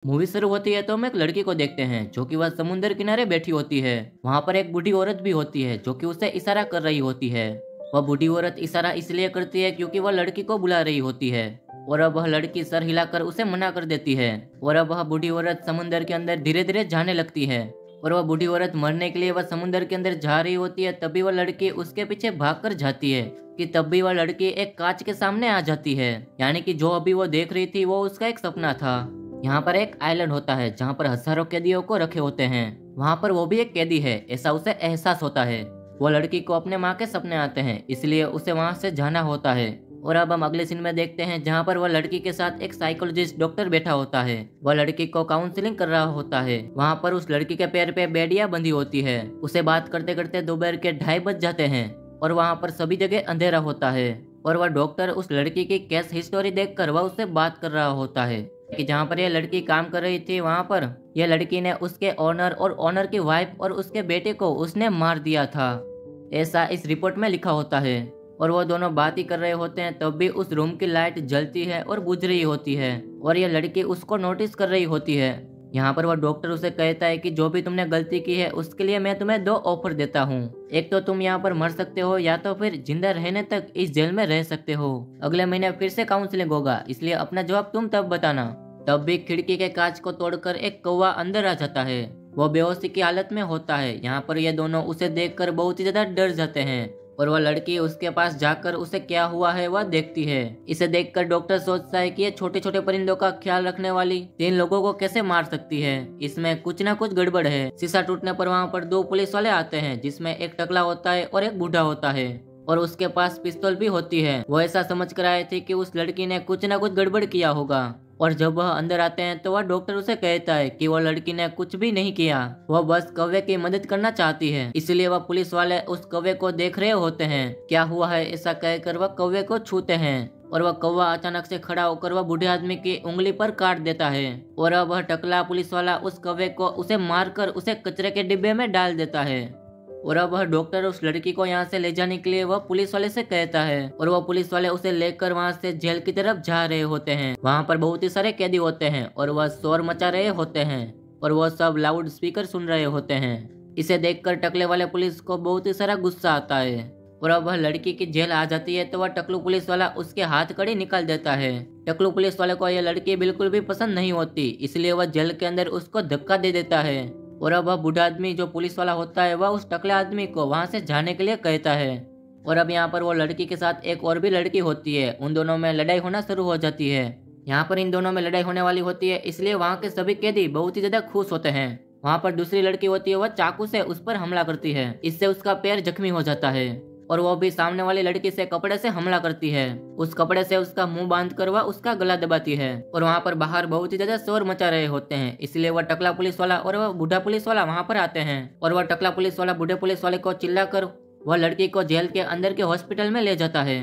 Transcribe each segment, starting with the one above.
Movie शुरू होती है तो हम एक लड़की को देखते हैं जो कि वह समुद्र किनारे बैठी होती है। वहाँ पर एक बूढ़ी औरत भी होती है जो कि उसे इशारा कर रही होती है। वह बूढ़ी औरत इशारा इसलिए करती है क्योंकि वह लड़की को बुला रही होती है। और अब वह लड़की सर हिलाकर उसे मना कर देती है। और अब वह बूढ़ी औरत समुद्र के अंदर धीरे धीरे जाने लगती है। और वह बूढ़ी औरत मरने के लिए वह समुद्र के अंदर जा रही होती है, तभी वह लड़की उसके पीछे भाग कर जाती है कि तब भी वह लड़की एक कांच के सामने आ जाती है। यानी कि जो अभी वो देख रही थी वो उसका एक सपना था। यहाँ पर एक आइलैंड होता है जहाँ पर हजारों कैदियों को रखे होते हैं। वहाँ पर वो भी एक कैदी है, ऐसा उसे एहसास होता है। वो लड़की को अपने माँ के सपने आते हैं, इसलिए उसे वहाँ से जाना होता है। और अब हम अगले सीन में देखते हैं जहाँ पर वह लड़की के साथ एक साइकोलॉजिस्ट डॉक्टर बैठा होता है। वह लड़की को काउंसलिंग कर रहा होता है। वहाँ पर उस लड़की के पैर पे बेड़ियां बंधी होती है। उसे बात करते करते दोपहर के 2:30 बज जाते हैं और वहाँ पर सभी जगह अंधेरा होता है। और वह डॉक्टर उस लड़की की केस हिस्टोरी देखकर वह उससे बात कर रहा होता है कि जहाँ पर यह लड़की काम कर रही थी वहाँ पर यह लड़की ने उसके ऑनर और ऑनर की वाइफ और उसके बेटे को उसने मार दिया था, ऐसा इस रिपोर्ट में लिखा होता है। और वो दोनों बात ही कर रहे होते हैं तब भी उस रूम की लाइट जलती है और बुझ रही होती है और यह लड़की उसको नोटिस कर रही होती है। यहाँ पर वह डॉक्टर उसे कहता है कि जो भी तुमने गलती की है उसके लिए मैं तुम्हें 2 ऑफर देता हूँ। एक तो तुम यहाँ पर मर सकते हो या तो फिर जिंदा रहने तक इस जेल में रह सकते हो। अगले महीने फिर से काउंसलिंग होगा, इसलिए अपना जवाब तुम तब बताना। तब भी खिड़की के कांच को तोड़कर एक कौवा अंदर आ जाता है। वो बेहोशी की हालत में होता है। यहाँ पर ये दोनों उसे देखकर बहुत ही ज्यादा डर जाते हैं और वह लड़की उसके पास जाकर उसे क्या हुआ है वह देखती है। इसे देखकर डॉक्टर सोचता है कि ये छोटे छोटे परिंदों का ख्याल रखने वाली 3 लोगों को कैसे मार सकती है, इसमें कुछ ना कुछ गड़बड़ है। शीशा टूटने पर वहाँ पर 2 पुलिस वाले आते हैं जिसमें एक टकला होता है और एक बूढ़ा होता है और उसके पास पिस्तौल भी होती है। वो ऐसा समझ कर आए थे कि उस लड़की ने कुछ ना कुछ गड़बड़ किया होगा। और जब वह अंदर आते हैं तो वह डॉक्टर उसे कहता है कि वह लड़की ने कुछ भी नहीं किया, वह बस कौवे की मदद करना चाहती है। इसलिए वह पुलिस वाले उस कौवे को देख रहे होते हैं। क्या हुआ है ऐसा कहकर वह कौवे को छूते हैं और वह कौवा अचानक से खड़ा होकर वह बूढ़े आदमी की उंगली पर काट देता है। और अब वह टकला पुलिस वाला उस कौवे को उसे मारकर उसे कचरे के डिब्बे में डाल देता है। और अब वह डॉक्टर उस लड़की को यहाँ से ले जाने के लिए वह पुलिस वाले से कहता है और वह पुलिस वाले उसे लेकर वहाँ से जेल की तरफ जा रहे होते हैं। वहाँ पर बहुत ही सारे कैदी होते हैं और वह शोर मचा रहे होते हैं और वह सब लाउड स्पीकर सुन रहे होते हैं। इसे देखकर टकले वाले पुलिस को बहुत ही सारा गुस्सा आता है और अब वह लड़की की जेल आ जाती है तो वह टकलू पुलिस वाला उसके हाथ कड़ी निकाल देता है। टकलू पुलिस वाले को यह लड़की बिल्कुल भी पसंद नहीं होती, इसलिए वह जेल के अंदर उसको धक्का दे देता है। और अब वह बूढ़ा आदमी जो पुलिस वाला होता है वह उस टकले आदमी को वहां से जाने के लिए कहता है। और अब यहाँ पर वो लड़की के साथ एक और भी लड़की होती है। उन दोनों में लड़ाई होना शुरू हो जाती है। यहाँ पर इन दोनों में लड़ाई होने वाली होती है, इसलिए वहाँ के सभी कैदी बहुत ही ज्यादा खुश होते हैं। वहाँ पर दूसरी लड़की होती है, वह चाकू से उस पर हमला करती है, इससे उसका पैर जख्मी हो जाता है। और वो भी सामने वाली लड़की से कपड़े से हमला करती है। उस कपड़े से उसका मुंह बांध कर वह उसका गला दबाती है। और वहाँ पर बाहर बहुत ही ज्यादा शोर मचा रहे होते हैं, इसलिए वह टकला पुलिस वाला और वह बूढ़ा पुलिस वाला वहाँ पर आते हैं। और वह टकला पुलिस वाला बूढ़े पुलिस वाले को चिल्लाकर वह लड़की को जेल के अंदर के हॉस्पिटल में ले जाता है।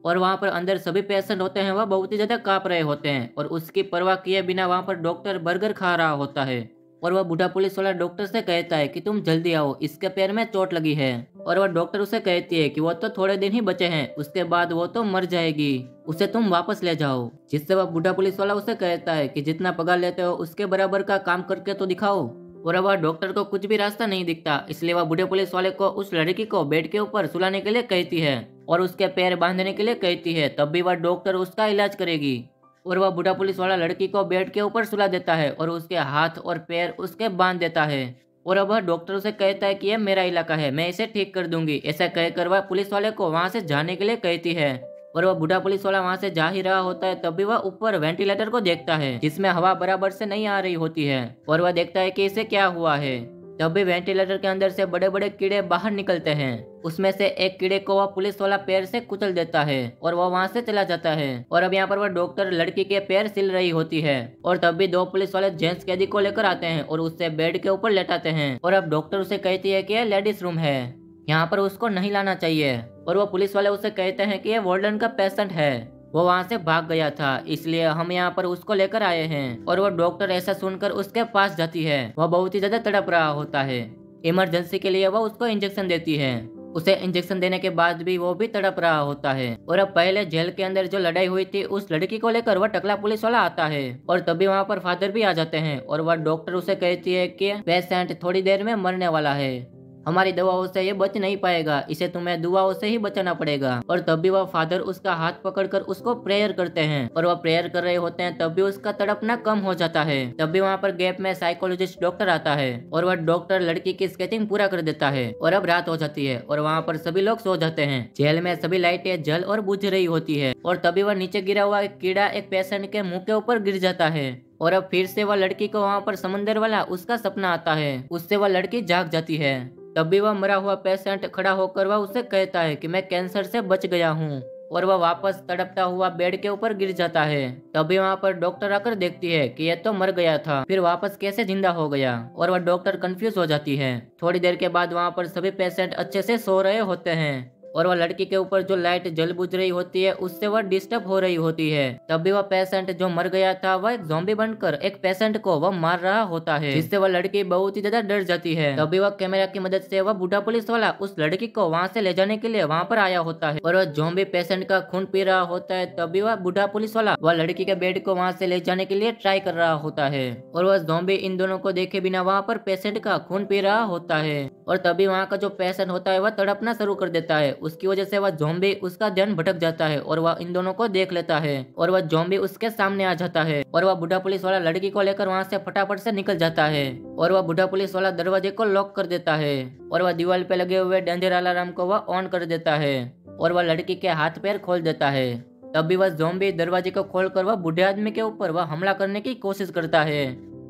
और वहाँ पर अंदर सभी पेशेंट होते हैं, वह बहुत ही ज्यादा कांप रहे होते हैं और उसकी परवाह किए बिना वहाँ पर डॉक्टर बर्गर खा रहा होता है। और वह बूढ़ा पुलिस वाला डॉक्टर से कहता है कि तुम जल्दी आओ, इसके पैर में चोट लगी है। और वह डॉक्टर उसे कहती है कि वो तो थोड़े दिन ही बचे हैं, उसके बाद वो तो मर जाएगी, उसे तुम वापस ले जाओ। जिससे वह बूढ़ा पुलिस वाला उसे कहता है कि जितना पगार लेते हो उसके बराबर का काम करके तो दिखाओ। और अब वह डॉक्टर को कुछ भी रास्ता नहीं दिखता, इसलिए वह बूढ़े पुलिस वाले को उस लड़की को बेड के ऊपर सुलाने के लिए कहती है और उसके पैर बांधने के लिए कहती है, तब भी वह डॉक्टर उसका इलाज करेगी। और वह बूढ़ा पुलिस वाला लड़की को बेड के ऊपर सुला देता है और उसके हाथ और पैर उसके बांध देता है। और अब वह डॉक्टर उसे कहता है कि यह मेरा इलाका है, मैं इसे ठीक कर दूंगी। ऐसा कहकर वह पुलिस वाले को वहां से जाने के लिए कहती है। और वह बूढ़ा पुलिस वाला वहां से जा ही रहा होता है, तब भी वह ऊपर वेंटिलेटर को देखता है जिसमें हवा बराबर से नहीं आ रही होती है। और वह देखता है कि इसे क्या हुआ है। तब भी वेंटिलेटर के अंदर से बड़े बड़े कीड़े बाहर निकलते हैं। उसमें से एक कीड़े को वह पुलिस वाला पैर से कुचल देता है और वह वहां से चला जाता है। और अब यहाँ पर वह डॉक्टर लड़की के पैर सिल रही होती है और तब भी 2 पुलिस वाले जेंट्स कैदी को लेकर आते हैं और उससे बेड के ऊपर लेटाते हैं। और अब डॉक्टर उसे कहती है कि यह लेडीज रूम है, यहाँ पर उसको नहीं लाना चाहिए। और वह पुलिस वाले उसे कहते हैं कि यह वार्डन का पेशेंट है, वो वहाँ से भाग गया था, इसलिए हम यहाँ पर उसको लेकर आए हैं। और वो डॉक्टर ऐसा सुनकर उसके पास जाती है। वह बहुत ही ज्यादा तड़प रहा होता है। इमरजेंसी के लिए वह उसको इंजेक्शन देती है। उसे इंजेक्शन देने के बाद भी वो भी तड़प रहा होता है। और अब पहले जेल के अंदर जो लड़ाई हुई थी उस लड़की को लेकर वह टकला पुलिस वाला आता है और तभी वहाँ पर फादर भी आ जाते हैं और वह डॉक्टर उसे कहती है कि पेशेंट थोड़ी देर में मरने वाला है, हमारी दवाओं से ये बच नहीं पाएगा, इसे तुम्हें दुआओं से ही बचाना पड़ेगा। और तब भी वह फादर उसका हाथ पकड़कर उसको प्रेयर करते हैं और वह प्रेयर कर रहे होते हैं, तब भी उसका तड़पना कम हो जाता है। तब भी वहाँ पर गैप में साइकोलॉजिस्ट डॉक्टर आता है और वह डॉक्टर लड़की की स्केचिंग पूरा कर देता है और अब रात हो जाती है और वहाँ पर सभी लोग सो जाते हैं। जेल में सभी लाइटें जल और बुझ रही होती है और तभी वह नीचे गिरा हुआ एक कीड़ा एक पेशेंट के मुंह के ऊपर गिर जाता है और अब फिर से वह लड़की को वहाँ पर समंदर वाला उसका सपना आता है, उससे वह लड़की जाग जाती है। तभी वह मरा हुआ पेशेंट खड़ा होकर वह उसे कहता है कि मैं कैंसर से बच गया हूँ और वह वापस तड़पता हुआ बेड के ऊपर गिर जाता है। तभी वहाँ पर डॉक्टर आकर देखती है कि यह तो मर गया था, फिर वापस कैसे जिंदा हो गया, और वह डॉक्टर कंफ्यूज हो जाती है। थोड़ी देर के बाद वहाँ पर सभी पेशेंट अच्छे से सो रहे होते हैं और वह लड़की के ऊपर जो लाइट जल बुझ रही होती है उससे वह डिस्टर्ब हो रही होती है। तभी वह पेशेंट जो मर गया था वह एक ज़ॉम्बी बनकर एक पेशेंट को वह मार रहा होता है, जिससे वह लड़की बहुत ही ज्यादा डर जाती है। तभी वह कैमरा की मदद से वह बूढ़ा पुलिस वाला उस लड़की को वहाँ से ले जाने के लिए वहाँ पर आया होता है और वह ज़ॉम्बी पेशेंट का खून पी रहा होता है। तभी वह बूढ़ा पुलिस वाला वह लड़की के बेड को वहाँ से ले जाने के लिए ट्राई कर रहा होता है और वह ज़ॉम्बी इन दोनों को देखे बिना वहाँ पर पेशेंट का खून पी रहा होता है और तभी वहाँ का जो पेशेंट होता है वह तड़पना शुरू कर देता है। उसकी वजह से वह ज़ॉम्बी उसका ध्यान भटक जाता है और वह इन दोनों को देख लेता है और वह ज़ॉम्बी उसके सामने आ जाता है और वह बूढ़ा पुलिस वाला लड़की को लेकर वहाँ से फटाफट से निकल जाता है और वह बूढ़ा पुलिस वाला दरवाजे को लॉक कर देता है और वह दीवार पे लगे हुए डेंजर अलार्म को वह ऑन कर देता है और वह लड़की के हाथ पैर खोल देता है। तभी वह ज़ॉम्बी दरवाजे को खोलकर वह बूढ़े आदमी के ऊपर वह हमला करने की कोशिश करता है।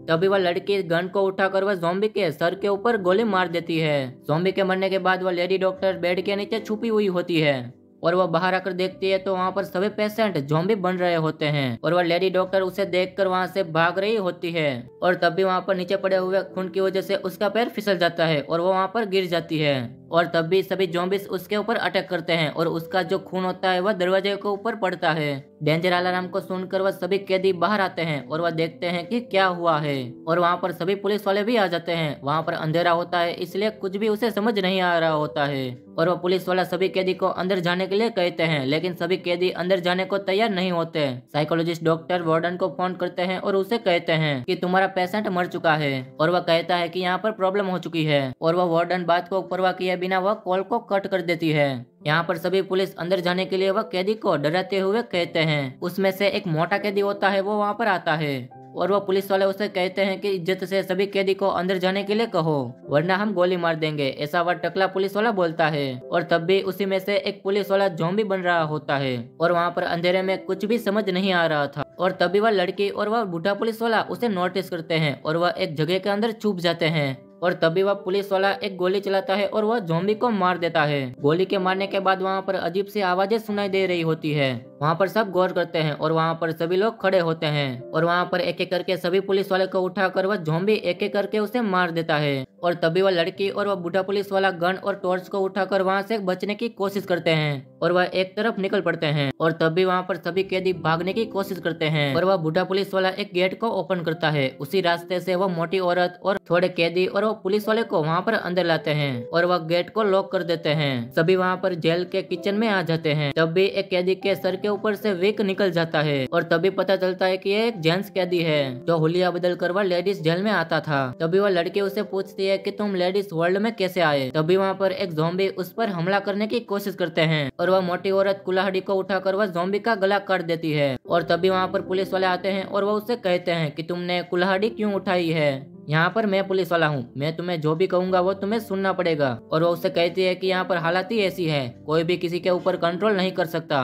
तभी वह लड़की गन को उठाकर वह ज़ॉम्बी के सर के ऊपर गोली मार देती है। ज़ॉम्बी के मरने के बाद वह लेडी डॉक्टर बेड के नीचे छुपी हुई होती है और वह बाहर आकर देखती है तो वहाँ पर सभी पेशेंट ज़ॉम्बी बन रहे होते हैं और वह लेडी डॉक्टर उसे देखकर वहाँ से भाग रही होती है और तभी वहाँ पर नीचे पड़े हुए खून की वजह से उसका पैर फिसल जाता है और वो वहाँ पर गिर जाती है और तब भी सभी ज़ॉम्बीज उसके ऊपर अटैक करते हैं और उसका जो खून होता है वह दरवाजे के ऊपर पड़ता है। डेंजर अलार्म को सुनकर वह सभी कैदी बाहर आते हैं और वह देखते हैं कि क्या हुआ है और वहाँ पर सभी पुलिस वाले भी आ जाते हैं। वहाँ पर अंधेरा होता है इसलिए कुछ भी उसे समझ नहीं आ रहा होता है और वह पुलिस वाला सभी कैदी को अंदर जाने के लिए कहते हैं, लेकिन सभी कैदी अंदर जाने को तैयार नहीं होते। साइकोलॉजिस्ट डॉक्टर वार्डन को फोन करते हैं और उसे कहते हैं कि तुम्हारा पेशेंट मर चुका है और वह कहता है कि यहाँ पर प्रॉब्लम हो चुकी है और वह वार्डन बात को परवाह किए बिना वह कॉल को कट कर देती है। यहाँ पर सभी पुलिस अंदर जाने के लिए वह कैदी को डराते हुए कहते हैं। उसमें से एक मोटा कैदी होता है वो वहाँ पर आता है और वह पुलिस वाले उसे कहते हैं कि इज्जत से सभी कैदी को अंदर जाने के लिए कहो वरना हम गोली मार देंगे, ऐसा वह टकला पुलिस वाला बोलता है। और तब भी उसी में से एक पुलिस वाला ज़ॉम्बी बन रहा होता है और वहाँ पर अंधेरे में कुछ भी समझ नहीं आ रहा था और तभी वह लड़की और वह बूढ़ा पुलिस वाला उसे नोटिस करते हैं और वह एक जगह के अंदर छुप जाते हैं और तभी वह पुलिस वाला एक गोली चलाता है और वह ज़ॉम्बी को मार देता है। गोली के मारने के बाद वहाँ पर अजीब सी आवाजें सुनाई दे रही होती है। वहाँ पर सब गौर करते हैं और वहाँ पर सभी लोग खड़े होते हैं और वहाँ पर एक एक करके सभी पुलिस वाले को उठाकर वह ज़ॉम्बी एक एक करके उसे मार देता है और तभी वह लड़की और वह बूढ़ा पुलिस वाला गन और टॉर्च को उठाकर वहाँ से बचने की कोशिश करते हैं और वह एक तरफ निकल पड़ते हैं और तभी वहाँ पर सभी कैदी भागने की कोशिश करते हैं और वह बूढ़ा पुलिस वाला एक गेट को ओपन करता है। उसी रास्ते से वह मोटी औरत और थोड़े कैदी और वह पुलिस वाले को वहाँ पर अंदर लाते हैं और वह गेट को लॉक कर देते हैं। सभी वहाँ पर जेल के किचन में आ जाते हैं। तब भी एक कैदी के सर के ऊपर से विक निकल जाता है और तभी पता चलता है कि ये एक जेंट्स कैदी है जो हुलिया बदल कर वह लेडीज जेल में आता था। तभी वह लड़की उसे पूछती है कि तुम लेडीज वर्ल्ड में कैसे आए। तभी वहाँ पर एक ज़ॉम्बी उस पर हमला करने की कोशिश करते हैं और वह मोटी औरत कुल्हाड़ी को उठाकर वह ज़ॉम्बी का गला काट देती है और तभी वहाँ पर पुलिस वाले आते हैं और वह उससे कहते हैं कि तुमने कुल्हाड़ी क्यों उठाई है। यहाँ पर मैं पुलिस वाला हूँ, मैं तुम्हें जो भी कहूँगा वो तुम्हें सुनना पड़ेगा। और वो उससे कहती है कि यहाँ पर हालत ही ऐसी है, कोई भी किसी के ऊपर कंट्रोल नहीं कर सकता।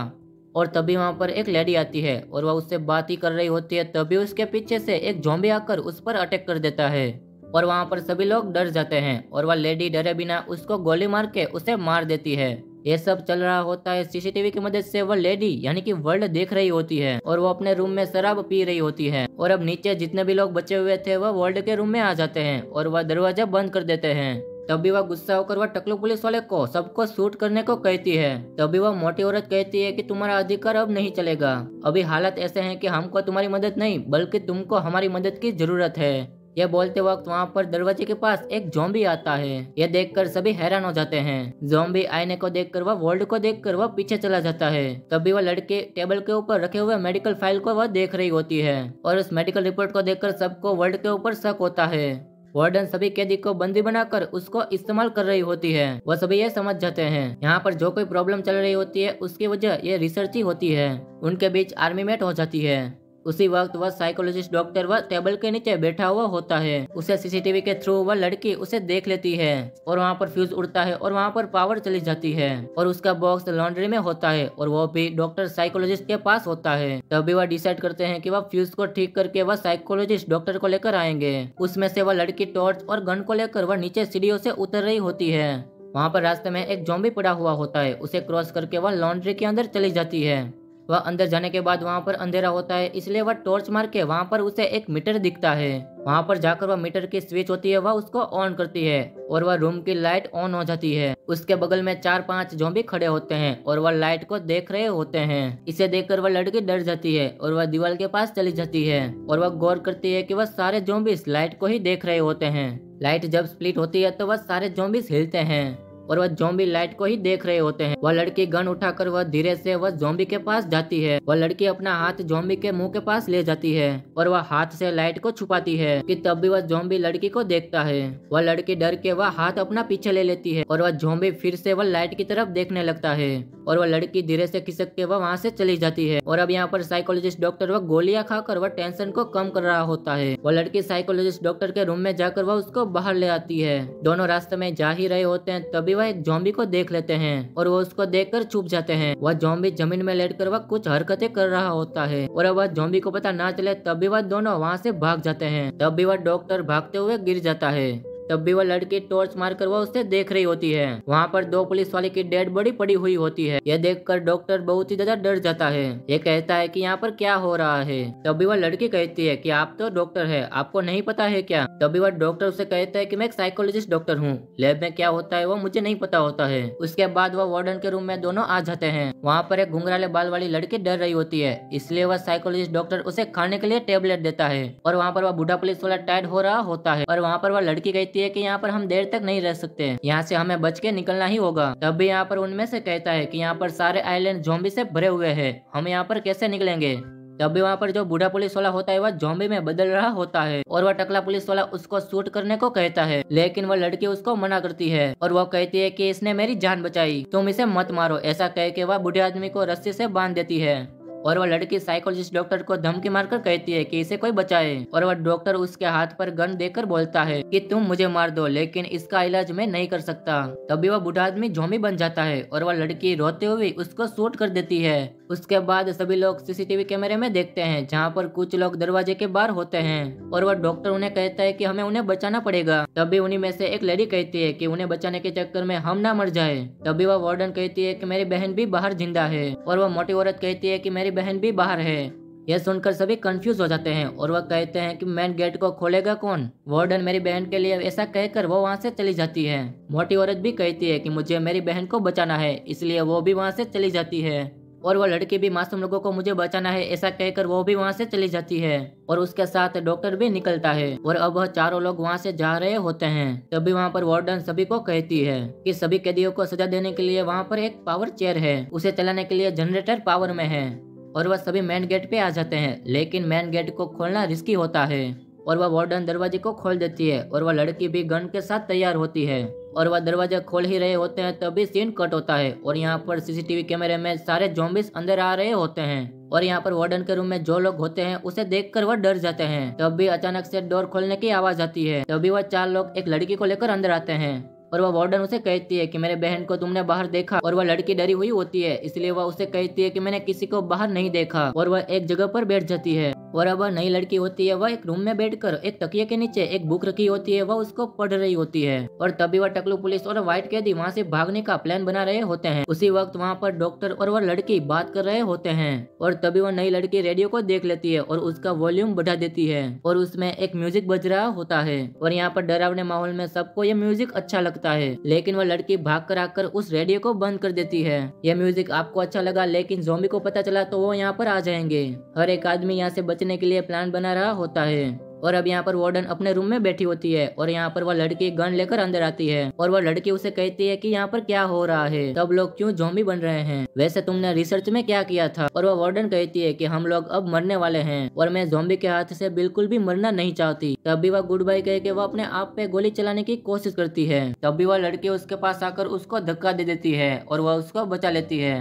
और तभी वहाँ पर एक लेडी आती है और वह उससे बात ही कर रही होती है। तभी उसके पीछे से एक ज़ॉम्बी आकर उस पर अटैक कर देता है और वहाँ पर सभी लोग डर जाते हैं और वह लेडी डरे बिना उसको गोली मार के उसे मार देती है। ये सब चल रहा होता है सीसीटीवी की मदद से। वह लेडी यानी कि वर्ल्ड देख रही होती है और वो अपने रूम में शराब पी रही होती है और अब नीचे जितने भी लोग बचे हुए थे वह वर्ल्ड के रूम में आ जाते हैं और वह दरवाजा बंद कर देते हैं। तभी वह गुस्सा होकर वह टकलू पुलिस वाले को सबको शूट करने को कहती है। तभी वह मोटी औरत कहती है कि तुम्हारा अधिकार अब नहीं चलेगा, अभी हालत ऐसे हैं कि हमको तुम्हारी मदद नहीं बल्कि तुमको हमारी मदद की जरूरत है। यह बोलते वक्त वहाँ पर दरवाजे के पास एक ज़ॉम्बी आता है। यह देखकर सभी हैरान हो जाते हैं। ज़ॉम्बी आईने को देखकर वह वर्ल्ड को देखकर वह पीछे चला जाता है। तभी वह लड़के टेबल के ऊपर रखे हुए मेडिकल फाइल को वह देख रही होती है और उस मेडिकल रिपोर्ट को देखकर सबको वर्ल्ड के ऊपर शक होता है। वार्डन सभी कैदी को बंदी बनाकर उसको इस्तेमाल कर रही होती है। वह सभी ये समझ जाते हैं यहाँ पर जो कोई प्रॉब्लम चल रही होती है उसकी वजह ये रिसर्च ही होती है। उनके बीच आर्मी मेट हो जाती है। उसी वक्त वह साइकोलॉजिस्ट डॉक्टर वह टेबल के नीचे बैठा हुआ होता है। उसे सीसीटीवी के थ्रू वह लड़की उसे देख लेती है और वहाँ पर फ्यूज उड़ता है और वहाँ पर पावर चली जाती है और उसका बॉक्स लॉन्ड्री में होता है और वो भी डॉक्टर साइकोलॉजिस्ट के पास होता है। तभी वह डिसाइड करते हैं कि वह फ्यूज को ठीक करके वह साइकोलॉजिस्ट डॉक्टर को लेकर आएंगे। उसमें से वह लड़की टॉर्च और गन को लेकर वह नीचे सीढ़ियों से उतर रही होती है। वहाँ पर रास्ते में एक ज़ॉम्बी पड़ा हुआ होता है। उसे क्रॉस करके वह लॉन्ड्री के अंदर चली जाती है। वह अंदर जाने के बाद वहाँ पर अंधेरा होता है, इसलिए वह टॉर्च मार के वहाँ पर उसे एक मीटर दिखता है। वहाँ पर जाकर वह मीटर की स्विच होती है वह उसको ऑन करती है और वह रूम की लाइट ऑन हो जाती है। उसके बगल में 4-5 ज़ॉम्बी खड़े होते हैं और वह लाइट को देख रहे होते हैं। इसे देखकर वह लड़की डर जाती है और वह दीवार के पास चली जाती है और वह गौर करती है कि वह सारे ज़ॉम्बीज लाइट को ही देख रहे होते हैं। लाइट जब स्प्लिट होती है तो वह सारे ज़ॉम्बीज हिलते हैं और वह ज़ॉम्बी लाइट को ही देख रहे होते हैं। वह लड़की गन उठाकर वह धीरे से वह ज़ॉम्बी के पास जाती है। वह लड़की अपना हाथ ज़ॉम्बी के मुंह के पास ले जाती है और वह हाथ से लाइट को छुपाती है कि तब भी वह ज़ॉम्बी लड़की को देखता है। वह लड़की डर के वह हाथ अपना पीछे ले लेती है और वह ज़ॉम्बी फिर से वह लाइट की तरफ देखने लगता है और वह लड़की धीरे से खिसक के वह वहाँ से चली जाती है। और अब यहाँ पर साइकोलॉजिस्ट डॉक्टर वह गोलियां खाकर वह टेंशन को कम कर रहा होता है। वह लड़की साइकोलॉजिस्ट डॉक्टर के रूम में जाकर वह उसको बाहर ले आती है। दोनों रास्ते में जा ही रहे होते हैं तभी वह एक ज़ॉम्बी को देख लेते हैं और वो उसको देखकर छुप जाते हैं। वह ज़ॉम्बी जमीन में लेटकर वह कुछ हरकतें कर रहा होता है और अब वह ज़ॉम्बी को पता ना चले तभी वह दोनों वहाँ से भाग जाते हैं। तब भी वह डॉक्टर भागते हुए गिर जाता है। तब भी वह लड़की टॉर्च मारकर वह उसे देख रही होती है। वहाँ पर 2 पुलिस वाले की डेड बॉडी पड़ी हुई होती है। यह देखकर डॉक्टर बहुत ही ज्यादा डर जाता है। ये कहता है कि यहाँ पर क्या हो रहा है। तब भी वह लड़की कहती है कि आप तो डॉक्टर है, आपको नहीं पता है क्या। तभी वह डॉक्टर उसे कहता है कि मैं एक साइकोलॉजिस्ट डॉक्टर हूँ, लैब में क्या होता है वो मुझे नहीं पता होता है। उसके बाद वह वार्डन के रूम में दोनों आ जाते हैं। वहाँ पर एक घुंघराले बाल वाली लड़की डर रही होती है, इसलिए वह साइकोलॉजिस्ट डॉक्टर उसे खाने के लिए टेबलेट देता है और वहाँ पर वह बूढ़ा पुलिस वाला टाइड हो रहा होता है और वहाँ पर वह लड़की कहती है कि यहाँ पर हम देर तक नहीं रह सकते, यहाँ से हमें बच के निकलना ही होगा। तब भी यहाँ पर उनमें से कहता है कि यहाँ पर सारे आइलैंड ज़ॉम्बी से भरे हुए हैं, हम यहाँ पर कैसे निकलेंगे। तब भी वहाँ पर जो बूढ़ा पुलिस वाला होता है वह ज़ॉम्बी में बदल रहा होता है और वह टकला पुलिस वाला उसको शूट करने को कहता है, लेकिन वह लड़की उसको मना करती है और वह कहती है कि इसने मेरी जान बचाई, तुम इसे मत मारो। ऐसा कह के वह बूढ़े आदमी को रस्सी से बांध देती है और वह लड़की साइकोलॉजिस्ट डॉक्टर को धमकी मारकर कहती है कि इसे कोई बचाए और वह डॉक्टर उसके हाथ पर गन देकर बोलता है कि तुम मुझे मार दो, लेकिन इसका इलाज मैं नहीं कर सकता। तभी वह बूढ़ा आदमी ज़ॉम्बी बन जाता है और वह लड़की रोते हुए उसको शूट कर देती है। उसके बाद सभी लोग सीसीटीवी कैमरे में देखते हैं जहाँ पर कुछ लोग दरवाजे के बाहर होते हैं और वह डॉक्टर उन्हें कहता है कि हमें उन्हें बचाना पड़ेगा। तभी उन्हीं में से एक लेडी कहती है कि उन्हें बचाने के चक्कर में हम ना मर जाए। तभी वह वार्डन कहती है कि मेरी बहन भी बाहर जिंदा है और वह मोटी औरत कहती है कि मेरी बहन भी बाहर है। यह सुनकर सभी कंफ्यूज हो जाते हैं और वह कहते हैं कि मेन गेट को खोलेगा कौन। वार्डन मेरी बहन के लिए ऐसा कहकर वो वहाँ से चली जाती है। मोटी औरत भी कहती है कि मुझे मेरी बहन को बचाना है, इसलिए वो भी वहाँ से चली जाती है और वह लड़की भी मासूम लोगों को मुझे बचाना है ऐसा कहकर वो भी वहाँ से चली जाती है और उसके साथ डॉक्टर भी निकलता है और अब वह चारों लोग वहाँ से जा रहे होते हैं। तभी वहाँ पर वार्डन सभी को कहती है कि सभी कैदियों को सजा देने के लिए वहाँ पर एक पावर चेयर है, उसे चलाने के लिए जनरेटर पावर में है और वह सभी मेन गेट पे आ जाते हैं, लेकिन मेन गेट को खोलना रिस्की होता है और वह वार्डन दरवाजे को खोल देती है और वह लड़की भी गन के साथ तैयार होती है और वह दरवाजा खोल ही रहे होते हैं तभी सीन कट होता है और यहाँ पर सीसीटीवी कैमरे में सारे ज़ॉम्बीज अंदर आ रहे होते हैं और यहाँ पर वार्डन के रूम में जो लोग होते हैं उसे देखकर वह डर जाते हैं। तब भी अचानक से डोर खोलने की आवाज आती है। तभी वह 4 लोग एक लड़की को लेकर अंदर आते हैं और वह वार्डन उसे कहती है कि मेरे बहन को तुमने बाहर देखा और वह लड़की डरी हुई होती है, इसलिए वह उसे कहती है कि मैंने किसी को बाहर नहीं देखा और वह एक जगह पर बैठ जाती है और अब वह नई लड़की होती है वह एक रूम में बैठकर एक तकिए के नीचे एक बुक रखी होती है, वह उसको पढ़ रही होती है और तभी वह टकलू पुलिस और व्हाइट कैदी वहाँ से भागने का प्लान बना रहे होते हैं। उसी वक्त वहाँ पर डॉक्टर और वह लड़की बात कर रहे होते हैं और तभी वह नई लड़की रेडियो को देख लेती है और उसका वॉल्यूम बढ़ा देती है और उसमें एक म्यूजिक बज रहा होता है और यहाँ पर डरावने माहौल में सबको ये म्यूजिक अच्छा लगता है, लेकिन वह लड़की भाग कर आकर उस रेडियो को बंद कर देती है। यह म्यूजिक आपको अच्छा लगा, लेकिन ज़ॉम्बी को पता चला तो वो यहाँ पर आ जाएंगे। हर एक आदमी यहाँ से बचने के लिए प्लान बना रहा होता है। और अब यहाँ पर वार्डन अपने रूम में बैठी होती है और यहाँ पर वह लड़की गन लेकर अंदर आती है और वह लड़की उसे कहती है कि यहाँ पर क्या हो रहा है, सब लोग क्यों ज़ॉम्बी बन रहे हैं, वैसे तुमने रिसर्च में क्या किया था। और वह वार्डन कहती है कि हम लोग अब मरने वाले हैं और मैं ज़ॉम्बी के हाथ से बिल्कुल भी मरना नहीं चाहती। तब भी वह गुड बाय कह के वह अपने आप पे गोली चलाने की कोशिश करती है। तब भी वह लड़की उसके पास आकर उसको धक्का दे देती है और वह उसको बचा लेती है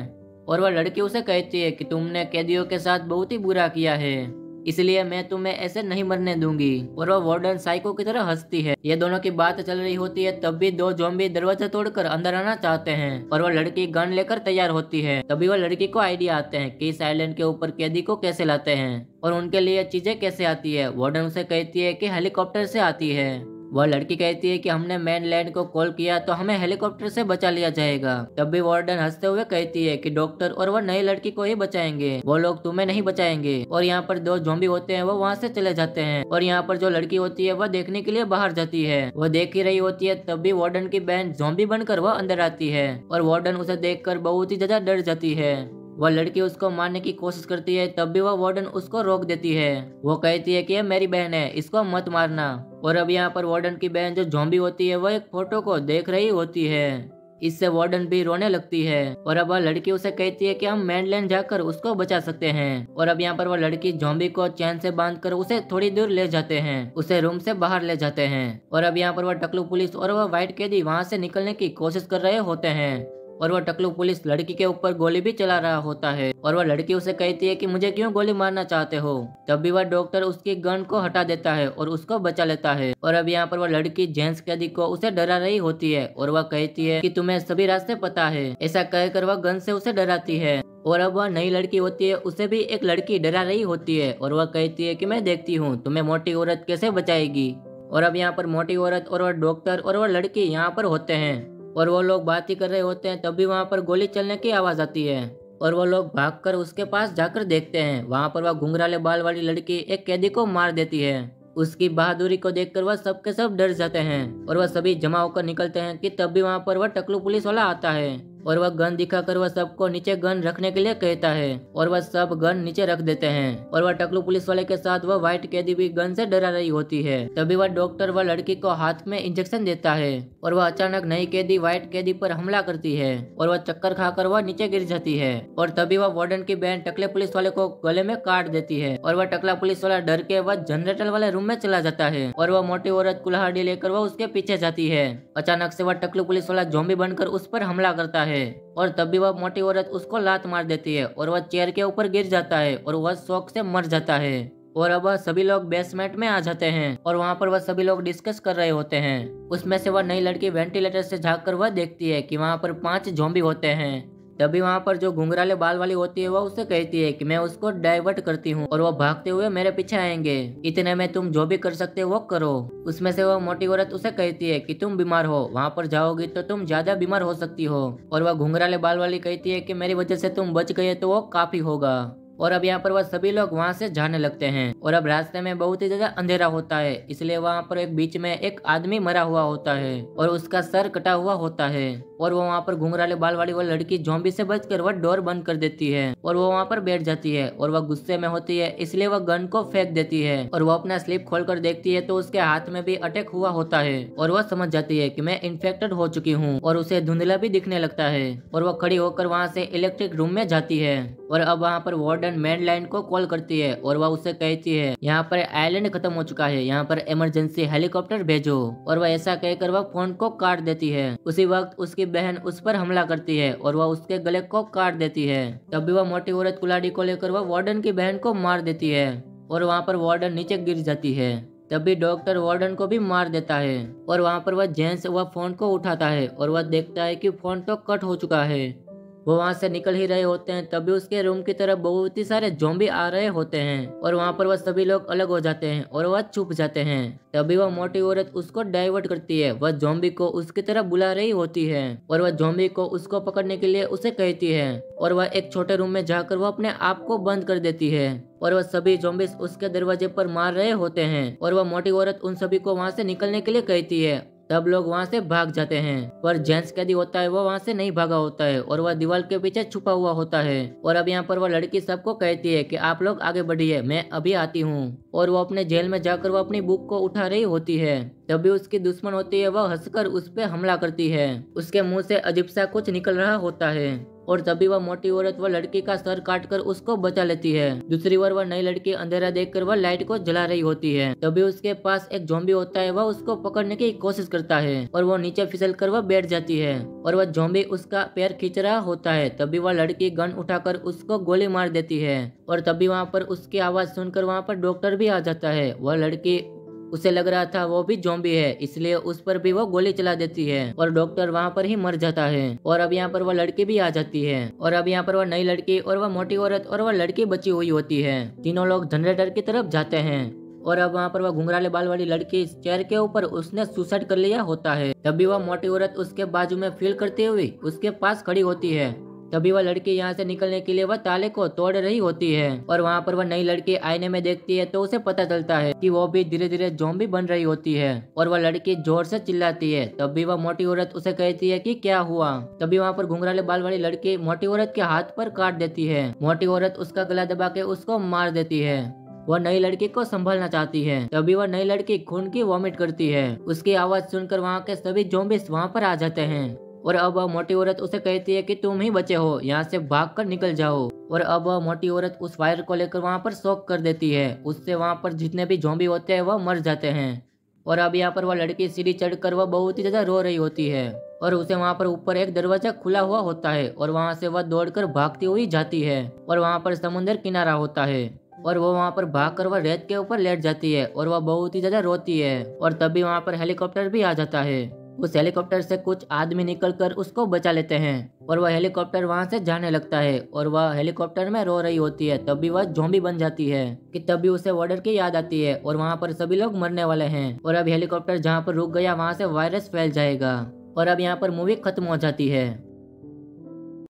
और वह लड़की उसे कहती है कि तुमने कैदियों के साथ बहुत ही बुरा किया है, इसलिए मैं तुम्हें ऐसे नहीं मरने दूंगी। और वह वार्डन साइको की तरह हंसती है। ये दोनों की बात चल रही होती है तब भी दो ज़ॉम्बी दरवाजा तोड़कर अंदर आना चाहते हैं और वह लड़की गन लेकर तैयार होती है। तभी वह लड़की को आइडिया आते हैं कि इस आइलैंड के ऊपर कैदी को कैसे लाते हैं और उनके लिए चीजें कैसे आती है। वार्डन उसे कहती है कि हेलीकॉप्टर से आती है। वह लड़की कहती है कि हमने मेनलैंड को कॉल किया तो हमें हेलीकॉप्टर से बचा लिया जाएगा। तब भी वार्डन हंसते हुए कहती है कि डॉक्टर और वह नई लड़की को ही बचाएंगे, वो लोग तुम्हें नहीं बचाएंगे। और यहाँ पर दो ज़ॉम्बी होते हैं, वो वहाँ से चले जाते हैं और यहाँ पर जो लड़की होती है वह देखने के लिए बाहर जाती है। वह देख ही रही होती है तब भी वार्डन की बहन ज़ॉम्बी बनकर वह अंदर आती है और वार्डन उसे देखकर बहुत ही ज्यादा डर जाती है। वह लड़की उसको मारने की कोशिश करती है तब भी वह वार्डन उसको रोक देती है। वो कहती है कि ये मेरी बहन है, इसको मत मारना। और अब यहाँ पर वार्डन की बहन जो ज़ॉम्बी होती है वह एक फोटो को देख रही होती है। इससे वार्डन भी रोने लगती है और अब वह लड़की उसे कहती है कि हम मेनलैंड जाकर उसको बचा सकते हैं। और अब यहाँ पर वह लड़की ज़ॉम्बी को चैन से बांधकर उसे थोड़ी दूर ले जाते हैं, उसे रूम से बाहर ले जाते हैं। और अब यहाँ पर वह टकलू पुलिस और वह व्हाइट कैदी वहाँ से निकलने की कोशिश कर रहे होते हैं और वह टकलू पुलिस लड़की के ऊपर गोली भी चला रहा होता है और वह लड़की उसे कहती है कि मुझे क्यों गोली मारना चाहते हो। तब भी वह डॉक्टर उसकी गन को हटा देता है और उसको बचा लेता है। और अब यहाँ पर वह लड़की जेंट्स कैदी को उसे डरा रही होती है और वह कहती है कि तुम्हें सभी रास्ते पता है। ऐसा कहकर वह गन से उसे डराती है। और अब वह नई लड़की होती है, उसे भी एक लड़की डरा रही होती है और वह कहती है कि मैं देखती हूँ तुम्हें मोटी औरत कैसे बचाएगी। और अब यहाँ पर मोटी औरत और वह डॉक्टर और वह लड़की यहाँ पर होते हैं और वो लोग बात ही कर रहे होते हैं। तभी वहाँ पर गोली चलने की आवाज आती है और वो लोग भागकर उसके पास जाकर देखते हैं। वहाँ पर वह घुंघराले बाल वाली लड़की एक कैदी को मार देती है। उसकी बहादुरी को देखकर वह सबके सब डर जाते हैं और वह सभी जमा होकर निकलते हैं कि तब भी वहाँ पर वह टकलू पुलिस वाला आता है और वह गन दिखाकर वह सबको नीचे गन रखने के लिए कहता है और वह सब गन नीचे रख देते हैं। और वह टकलू पुलिस वाले के साथ वह व्हाइट कैदी भी गन से डरा रही होती है। तभी वह डॉक्टर वह लड़की को हाथ में इंजेक्शन देता है और वह अचानक नई कैदी व्हाइट कैदी पर हमला करती है और वह चक्कर खाकर वह नीचे गिर जाती है। और तभी वह वार्डन की बहन टकले पुलिस वाले को गले में काट देती है और वह टकला पुलिस वाला डर के वह जनरेटर वाले रूम में चला जाता है और वह मोटी औरत कुल्हाड़ी लेकर वह उसके पीछे जाती है। अचानक से वह टकलू पुलिस वाला ज़ॉम्बी बनकर उस पर हमला करता है और तब भी वह मोटी औरत उसको लात मार देती है और वह चेयर के ऊपर गिर जाता है और वह शौक से मर जाता है। और अब वह सभी लोग बेसमेंट में आ जाते हैं और वहाँ पर वह सभी लोग डिस्कस कर रहे होते हैं। उसमें से वह नई लड़की वेंटिलेटर से झांककर वह देखती है कि वहाँ पर 5 ज़ॉम्बी होते हैं। तभी वहाँ पर जो घुंघराले बाल वाली होती है वह उसे कहती है कि मैं उसको डाइवर्ट करती हूँ और वह भागते हुए मेरे पीछे आएंगे, इतने में तुम जो भी कर सकते हो वो करो। उसमें से वह मोटी औरत उसे कहती है कि तुम बीमार हो, वहाँ पर जाओगी तो तुम ज्यादा बीमार हो सकती हो। और वह घुंघराले बाल वाली कहती है कि मेरी वजह से तुम बच गए तो वो काफी होगा। और अब यहाँ पर वह सभी लोग वहाँ से जाने लगते हैं और अब रास्ते में बहुत ही ज्यादा अंधेरा होता है, इसलिए वहाँ पर एक बीच में एक आदमी मरा हुआ होता है और उसका सर कटा हुआ होता है। और वो वहाँ पर घुंघराले बाल वाली वो लड़की ज़ॉम्बी से बचकर वह डोर बंद कर देती है और वो वहाँ पर बैठ जाती है और वह गुस्से में होती है, इसलिए वह गन को फेंक देती है और वो अपना स्लिप खोलकर देखती है तो उसके हाथ में भी अटैक हुआ होता है और वह समझ जाती है कि मैं इन्फेक्टेड हो चुकी हूँ और उसे धुंधला भी दिखने लगता है और वह खड़ी होकर वहाँ से इलेक्ट्रिक रूम में जाती है। और अब वहाँ पर वार्डन मेनलैंड को कॉल करती है और वह उसे कहती है यहाँ पर आइलैंड खत्म हो चुका है, यहाँ पर इमरजेंसी हेलीकॉप्टर भेजो। और वह ऐसा कहकर वह फोन को काट देती है। उसी वक्त उसकी बहन उस पर हमला करती है और वह उसके गले को काट देती है। तभी वह मोटी औरत कुल्हाड़ी को लेकर वह वार्डन की बहन को मार देती है और वहाँ पर वार्डन नीचे गिर जाती है। तभी डॉक्टर वार्डन को भी मार देता है और वहाँ पर वह जेंट्स वह फोन को उठाता है और वह देखता है कि फोन तो कट हो चुका है। वो वहाँ से निकल ही रहे होते हैं तभी उसके रूम की तरफ बहुत ही सारे ज़ॉम्बी आ रहे होते हैं और वहाँ पर वह सभी लोग अलग हो जाते हैं और वह छुप जाते हैं। तभी वह मोटी औरत उसको डाइवर्ट करती है, वह ज़ॉम्बी को उसकी तरफ बुला रही होती है और वह ज़ॉम्बी को उसको पकड़ने के लिए उसे कहती है और वह एक छोटे रूम में जाकर वह अपने आप को बंद कर देती है और वह सभी ज़ॉम्बीज उसके दरवाजे पर मार रहे होते हैं और वह मोटी औरत उन सभी को वहाँ से निकलने के लिए कहती है तब लोग वहाँ से भाग जाते हैं, पर जेंट्स कैदी होता है वो वहाँ से नहीं भागा होता है और वह दीवार के पीछे छुपा हुआ होता है। और अब यहाँ पर वह लड़की सबको कहती है कि आप लोग आगे बढ़िए, मैं अभी आती हूँ। और वो अपने जेल में जाकर वो अपनी बुक को उठा रही होती है। तभी उसकी दुश्मन होती है, वह हंसकर उस पे हमला करती है। उसके मुंह से अजीब सा कुछ निकल रहा होता है और तभी वह मोटी औरत वह लड़की का सर काटकर उसको बचा लेती है। दूसरी ओर वह नई लड़की अंधेरा देखकर वह लाइट को जला रही होती है। तभी उसके पास एक ज़ॉम्बी होता है, वह उसको पकड़ने की कोशिश करता है और वो नीचे फिसल कर वह बैठ जाती है और वह ज़ॉम्बी उसका पैर खींच रहा होता है। तभी वह लड़की गन उठाकर उसको गोली मार देती है और तभी वहाँ पर उसकी आवाज सुनकर वहाँ पर डॉक्टर भी आ जाता है। वह लड़की, उसे लग रहा था वो भी ज़ॉम्बी है, इसलिए उस पर भी वो गोली चला देती है और डॉक्टर वहाँ पर ही मर जाता है। और अब यहाँ पर वह लड़की भी आ जाती है और अब यहाँ पर वह नई लड़की और वह मोटी औरत और वह लड़की बची हुई होती है। तीनों लोग जनरेटर की तरफ जाते हैं और अब वहाँ पर वह घुंघराले बाल वाली लड़की चेयर के ऊपर उसने सुसाइड कर लिया होता है। तभी वह मोटी औरत उसके बाजू में फील करते हुए उसके पास खड़ी होती है। तभी वह लड़की यहाँ से निकलने के लिए वह ताले को तोड़ रही होती है और वहाँ पर वह नई लड़की आईने में देखती है तो उसे पता चलता है कि वो भी धीरे धीरे ज़ॉम्बी बन रही होती है और वह लड़की जोर से चिल्लाती है। तभी वह मोटी औरत उसे कहती है कि क्या हुआ। तभी वहाँ पर घुंघराले बाल वाली लड़की मोटी औरत के हाथ पर काट देती है। मोटी औरत उसका गला दबा के उसको मार देती है। वह नई लड़की को संभालना चाहती है। तभी वह नई लड़की खून की वॉमिट करती है। उसकी आवाज सुनकर वहाँ के सभी ज़ॉम्बीज़ वहाँ पर आ जाते हैं और अब वह मोटी औरत उसे कहती है कि तुम ही बचे हो, यहाँ से भागकर निकल जाओ। और अब वह मोटी औरत उस वायर को लेकर वहाँ पर शॉक कर देती है। उससे वहाँ पर जितने भी ज़ॉम्बी होते हैं वह मर जाते हैं। और अब यहाँ पर वह लड़की सीढ़ी चढ़कर वह बहुत ही ज्यादा रो रही होती है और उसे वहाँ पर ऊपर एक दरवाजा खुला हुआ होता है और वहाँ से वह दौड़कर भागती हुई जाती है और वहाँ पर समुद्र किनारा होता है और वो वहाँ पर भागकर वह रेत के ऊपर लेट जाती है और वह बहुत ही ज्यादा रोती है। और तभी वहाँ पर हेलीकॉप्टर भी आ जाता है। उस हेलीकॉप्टर से कुछ आदमी निकलकर उसको बचा लेते हैं और वह हेलीकॉप्टर वहां से जाने लगता है और वह हेलीकॉप्टर में रो रही होती है। तभी वह ज़ॉम्बी बन जाती है कि तभी उसे वार्डर की याद आती है और वहां पर सभी लोग मरने वाले हैं और अब हेलीकॉप्टर जहां पर रुक गया वहां से वायरस फैल जाएगा और अब यहाँ पर मूवी खत्म हो जाती है।